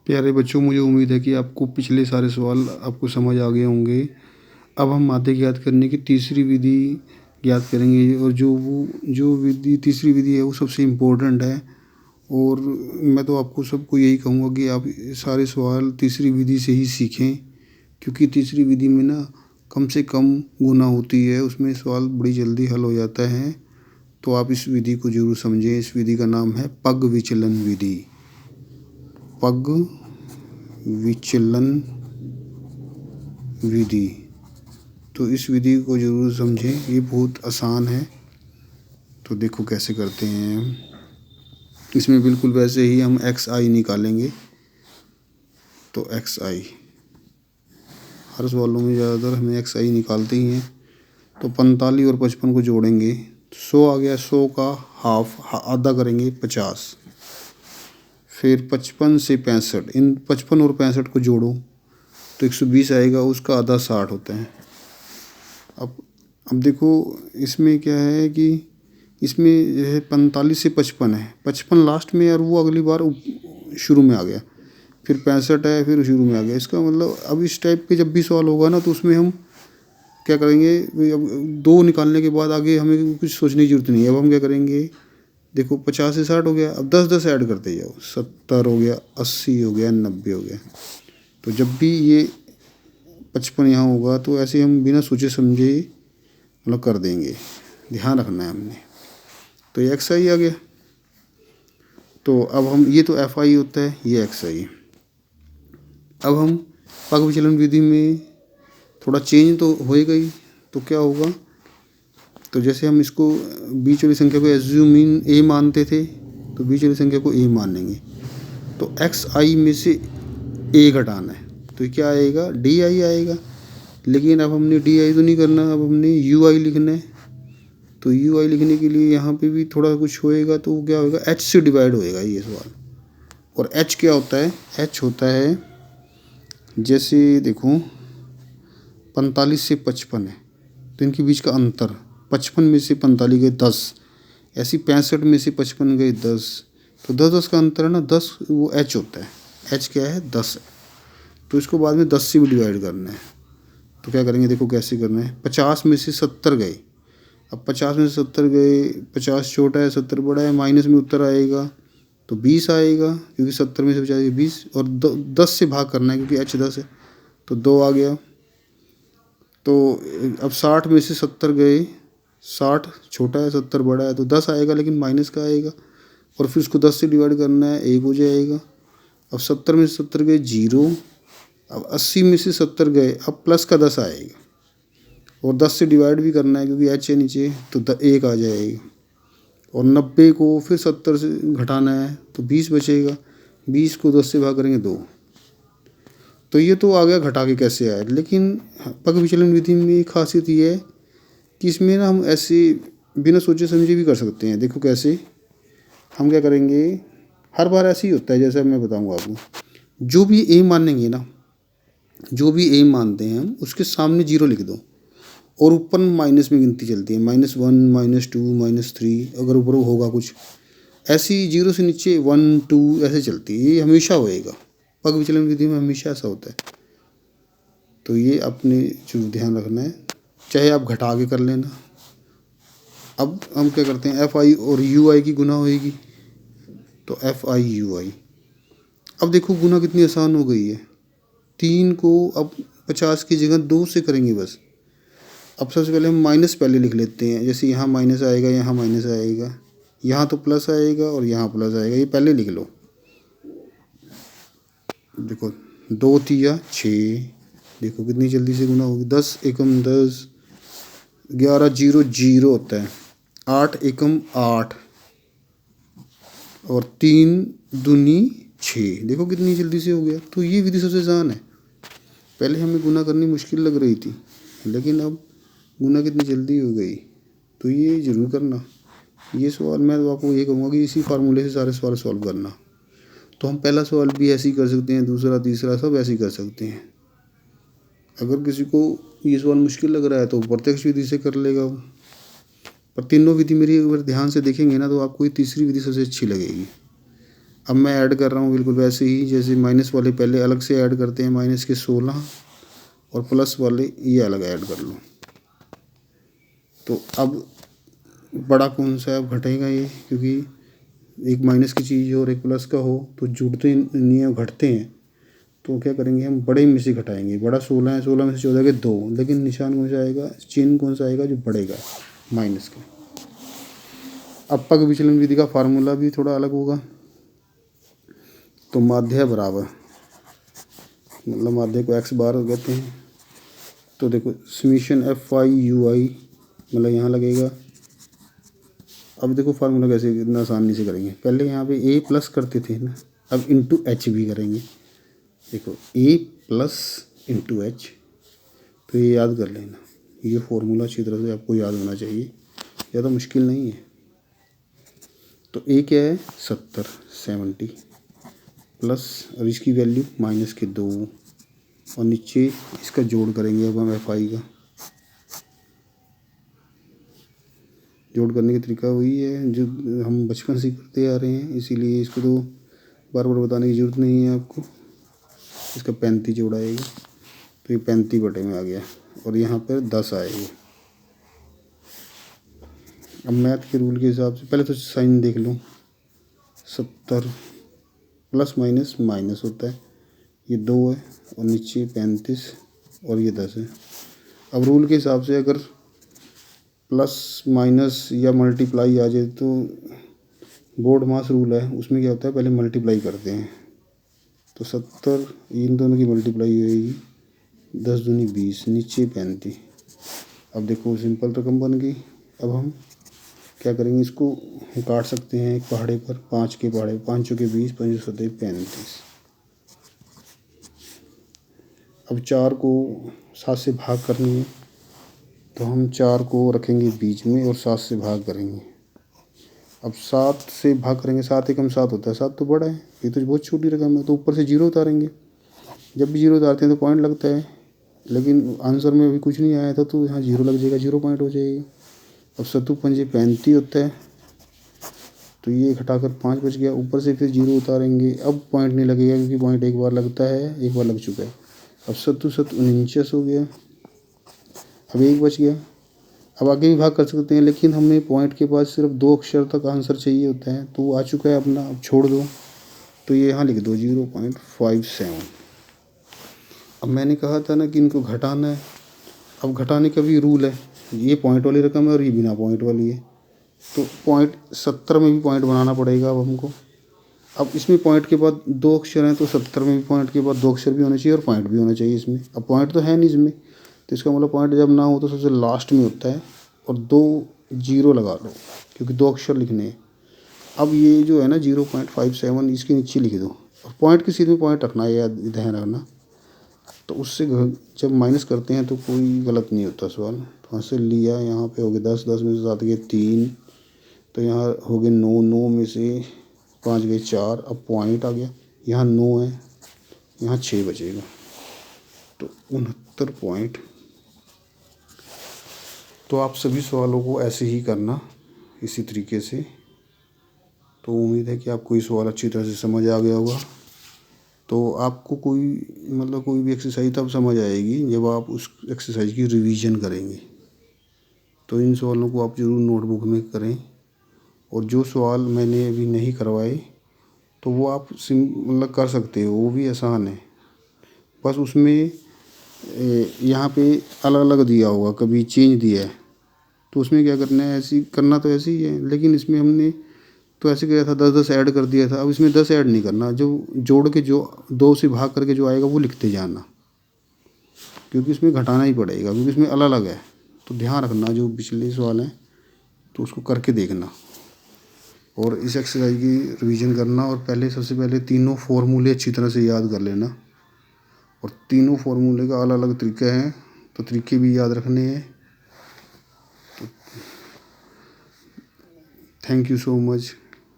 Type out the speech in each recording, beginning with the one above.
प्यारे बच्चों, मुझे उम्मीद है कि आपको पिछले सारे सवाल आपको समझ आ गए होंगे। अब हम माध्य ज्ञात करने की तीसरी विधि ज्ञात करेंगे, और जो विधि तीसरी विधि है वो सबसे इम्पोर्टेंट है। और मैं तो आपको सबको यही कहूँगा कि आप सारे सवाल तीसरी विधि से ही सीखें, क्योंकि तीसरी विधि में ना कम से कम गुना होती है, उसमें सवाल बड़ी जल्दी हल हो जाता है। तो आप इस विधि को जरूर समझें। इस विधि का नाम है पग विचलन विधि। पग विचलन विधि। तो इस विधि को जरूर समझें, ये बहुत आसान है। तो देखो कैसे करते हैं। इसमें बिल्कुल वैसे ही हम एक्स आई निकालेंगे। तो एक्स आई हर सवालों में ज़्यादातर हमें एक्स आई निकालते ही हैं। तो 45 और 55 को जोड़ेंगे, 100 आ गया। 100 का हाफ आधा करेंगे 50। फिर 55 से 65, इन 55 और 65 को जोड़ो तो 120 आएगा, उसका आधा 60 होता है। अब देखो इसमें क्या है कि इसमें जो है 45 से 55 है, 55 लास्ट में और वो अगली बार शुरू में आ गया। फिर 65 है, फिर शुरू में आ गया। इसका मतलब अब इस टाइप के जब भी सवाल होगा ना, तो उसमें हम क्या करेंगे, अब 2 निकालने के बाद आगे हमें कुछ सोचने की जरूरत नहीं है। अब हम क्या करेंगे, देखो 50 से 60 हो गया, अब 10-10 ऐड करते जाओ। 70 हो गया, 80 हो गया, 90 हो गया। तो जब भी ये 55 यहाँ होगा तो ऐसे हम बिना सोचे समझे मतलब कर देंगे, ध्यान रखना है हमने। तो ये एक्स आई आ गया। तो अब हम ये तो एफ आई होता है, ये एक्स आई। अब हम पग विचलन विधि में थोड़ा चेंज तो होएगा ही। तो क्या होगा, तो जैसे हम इसको बीच वाली संख्या को एज्यूमिन ए मानते थे, तो बीच वाली संख्या को ए मानेंगे। तो एक्स आई में से ए घटाना है, तो क्या आएगा, डी आई आएगा। लेकिन अब हमने डी आई तो नहीं करना, अब हमने यू आई लिखना है। तो यू आई लिखने के लिए यहाँ पे भी थोड़ा कुछ होएगा। तो क्या होएगा, एच से डिवाइड होएगा ये सवाल। और एच क्या होता है, एच होता है जैसे देखो 45 से 55 है, तो इनके बीच का अंतर, 55 में से 45 गए 10, ऐसी 65 में से 55 गए 10। तो 10-10 का अंतर है ना, 10 वो एच होता है। एच क्या है, 10 है। तो इसको बाद में 10 से भी डिवाइड करना है। तो क्या करेंगे, देखो कैसे करना है। 50 में से 70 गए, अब 50 में से 70 गए, 50 छोटा है 70 बड़ा है, माइनस में उत्तर आएगा तो 20 आएगा, क्योंकि 70 में से 50 20, और 10 से भाग करना है क्योंकि एच 10 है, तो 2 आ गया। तो अब 60 में से 70 गए, 60 छोटा है 70 बड़ा है, तो 10 आएगा, लेकिन माइनस का आएगा। और फिर उसको 10 से डिवाइड करना है, 1 हो जाएगा। अब 70 में से 70 गए 0। अब 80 में से 70 गए, अब प्लस का 10 आएगा, और 10 से डिवाइड भी करना है क्योंकि एच है नीचे, तो 1 आ जाएगा। और 90 को फिर 70 से घटाना है, तो 20 बचेगा। 20 को 10 से भाग करेंगे 2। तो ये तो आ गया घटा के कैसे आए। लेकिन पग विचलन विधि में एक खासियत ये है कि इसमें ना हम ऐसे बिना सोचे समझे भी कर सकते हैं। देखो कैसे, हम क्या करेंगे, हर बार ऐसे ही होता है। जैसा मैं बताऊँगा आपको, जो भी ए मानेंगे ना, जो भी ए मानते हैं हम, उसके सामने 0 लिख दो, और ऊपर माइनस में गिनती चलती है, -1 -2 -3। अगर ऊपर होगा कुछ ऐसी 0 से नीचे 1 2 ऐसे चलती है, ये हमेशा होएगा। पग विचलन विधि में हमेशा ऐसा होता है। तो ये अपने जो ध्यान रखना है, चाहे आप घटा के कर लेना। अब हम क्या करते हैं, एफ आई और यू आई की गुना होएगी, तो एफ आई यू आई। अब देखो गुना कितनी आसान हो गई है। 3 को अब 50 की जगह 2 से करेंगे बस। अब सबसे पहले हम माइनस पहले लिख लेते हैं। जैसे यहाँ माइनस आएगा, यहाँ माइनस आएगा, यहाँ तो प्लस आएगा और यहाँ प्लस आएगा, ये पहले लिख लो। देखो 2 तिया 6, देखो कितनी जल्दी से गुना होगी। 10 एकम 10, 11 0 0 होता है, 8 एकम 8, और 3 दूनी 6। देखो कितनी जल्दी से हो गया। तो ये विधि सबसे आसान है। पहले हमें गुना करनी मुश्किल लग रही थी, लेकिन अब गुना कितनी जल्दी हो गई। तो ये ज़रूर करना। ये सवाल मैं तो आपको ये कहूँगा कि इसी फार्मूले से सारे सवाल सॉल्व करना। तो हम पहला सवाल भी ऐसे ही कर सकते हैं, दूसरा तीसरा सब ऐसे ही कर सकते हैं। अगर किसी को ये सवाल मुश्किल लग रहा है तो प्रत्यक्ष विधि से कर लेगा वो। पर तीनों विधि मेरी अगर ध्यान से देखेंगे ना, तो आपको ये तीसरी विधि सबसे अच्छी लगेगी। अब मैं ऐड कर रहा हूँ बिल्कुल वैसे ही जैसे माइनस वाले पहले अलग से ऐड करते हैं, माइनस के 16 और प्लस वाले ये अलग ऐड कर लो। तो अब बड़ा कौन सा है, अब घटेगा ये, क्योंकि एक माइनस की चीज़ और एक प्लस का हो तो जुड़ते नहीं है, घटते हैं। तो क्या करेंगे हम, बड़े में से घटाएंगे। बड़ा 16 है, 16 में से 14 के 2, लेकिन निशान कौन सा आएगा, चिन्ह कौन सा आएगा, जो बढ़ेगा माइनस का। अपक विचलन विधि का फार्मूला भी थोड़ा अलग होगा। तो माध्य बराबर, मतलब माध्य को x बार कहते हैं। तो देखो समीशन FI/UI मतलब यहाँ लगेगा। अब देखो फार्मूला कैसे इतना आसानी से करेंगे, पहले यहाँ पे a प्लस करते थे ना, अब इंटू h भी करेंगे। देखो a प्लस इंटू h, तो ये याद कर लेना, ये फॉर्मूला अच्छी तरह से आपको याद होना चाहिए, ज़्यादा मुश्किल नहीं है। तो a क्या है 70 प्लस, और इसकी वैल्यू माइनस के 2, और नीचे इसका जोड़ करेंगे। अब हम FI का जोड़ करने का तरीका वही है जो हम बचपन से करते आ रहे हैं, इसीलिए इसको तो बार बार बताने की ज़रूरत नहीं है आपको। इसका 35 जोड़ आएगा, तो ये 35 बटे में आ गया, और यहाँ पर 10 आएगा। अब मैथ के रूल के हिसाब से पहले तो साइन देख लो, 70 प्लस माइनस माइनस होता है, ये 2 है, और नीचे 35 और ये 10 है। अब रूल के हिसाब से अगर प्लस माइनस या मल्टीप्लाई आ जाए तो बोर्ड मास रूल है, उसमें क्या होता है पहले मल्टीप्लाई करते हैं। तो 70 इन दोनों की मल्टीप्लाई होगी, 10 दूनी 20, नीचे 35। अब देखो सिंपल रकम बन गई। अब हम क्या करेंगे, इसको काट सकते हैं एक पहाड़े पर, 5 के पहाड़े, 5 के 20, 5 7 35। अब 4 को 7 से भाग करनी है, तो हम 4 को रखेंगे बीच में और 7 से भाग करेंगे। अब 7 से भाग करेंगे, 7 एकम 7 होता है, 7 तो बड़ा है, ये तो बहुत छोटी रकम है, तो ऊपर से 0 उतारेंगे। जब भी 0 उतारते हैं तो पॉइंट लगता है, लेकिन आंसर में अभी कुछ नहीं आया था तो यहाँ 0 लग जाएगा, 0 पॉइंट हो जाएगी। अब 7 पंजे 35 होता है, तो ये घटाकर 5 बच गया, ऊपर से फिर 0 उतारेंगे। अब पॉइंट नहीं लगेगा क्योंकि पॉइंट एक बार लगता है, एक बार लग चुका है। अब 7 7 49 हो गया, अब 1 बच गया। अब आगे भी भाग कर सकते हैं, लेकिन हमें पॉइंट के पास सिर्फ 2 अक्षर तक आंसर चाहिए होता है, तो वो आ चुका है अपना, अब छोड़ दो। तो ये यहाँ लिख दो 0.57। अब मैंने कहा था ना कि इनको घटाना है, अब घटाने का भी रूल है, ये पॉइंट वाली रकम है और ये बिना पॉइंट वाली है, तो पॉइंट 70 में भी पॉइंट बनाना पड़ेगा अब हमको। अब इसमें पॉइंट के बाद 2 अक्षर हैं, तो 70 में भी पॉइंट के बाद 2 अक्षर भी होने चाहिए और पॉइंट भी होना चाहिए इसमें। अब पॉइंट तो है नहीं इसमें, तो इसका मतलब पॉइंट जब ना हो तो सबसे लास्ट में होता है, और 2 0 लगा लो क्योंकि 2 अक्षर लिखने हैं। अब ये जो है ना 0.57 इसके नीचे लिख दो, और पॉइंट के सीधे में पॉइंट रखना है, याद ध्यान रखना। तो उससे जब माइनस करते हैं तो कोई गलत नहीं होता सवाल। तो वहाँ से लिया, यहाँ पे हो गए 10, 10 में से 7 गए 3, तो यहाँ हो गए 9, 9 में से 5 गए 4, अब पॉइंट आ गया, यहाँ 9 है, यहाँ 6 बचेगा, तो 69 पॉइंट। तो आप सभी सवालों को ऐसे ही करना, इसी तरीके से। तो उम्मीद है कि आपको ये सवाल अच्छी तरह से समझ आ गया होगा। तो आपको कोई भी एक्सरसाइज तब समझ आएगी जब आप उस एक्सरसाइज की रिवीजन करेंगे। तो इन सवालों को आप ज़रूर नोटबुक में करें, और जो सवाल मैंने अभी नहीं करवाए तो वो आप मतलब कर सकते हो, वो भी आसान है। बस उसमें यहाँ पे अलग अलग दिया होगा, कभी चेंज दिया है, तो उसमें क्या करना है, ऐसी करना तो ऐसे ही है, लेकिन इसमें हमने तो ऐसे किया था 10 10 ऐड कर दिया था। अब इसमें 10 ऐड नहीं करना, जो जोड़ के जो 2 से भाग करके जो आएगा वो लिखते जाना, क्योंकि इसमें घटाना ही पड़ेगा, क्योंकि इसमें अलग अलग है। तो ध्यान रखना जो पिछले सवाल हैं तो उसको करके देखना, और इस एक्सरसाइज की रिवीजन करना, और सबसे पहले तीनों फार्मूले अच्छी तरह से याद कर लेना। और तीनों फार्मूले का अलग अलग तरीका है, तो तरीके भी याद रखने हैं। तो thank you so much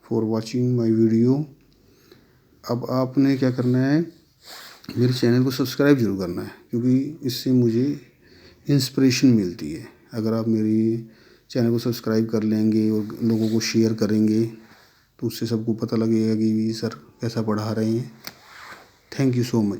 for watching my video. अब आपने क्या करना है, मेरे चैनल को सब्सक्राइब जरूर करना है, क्योंकि इससे मुझे इंस्पिरेशन मिलती है। अगर आप मेरी चैनल को सब्सक्राइब कर लेंगे और लोगों को शेयर करेंगे तो उससे सबको पता लगेगा कि सर कैसा पढ़ा रहे हैं। Thank you so much.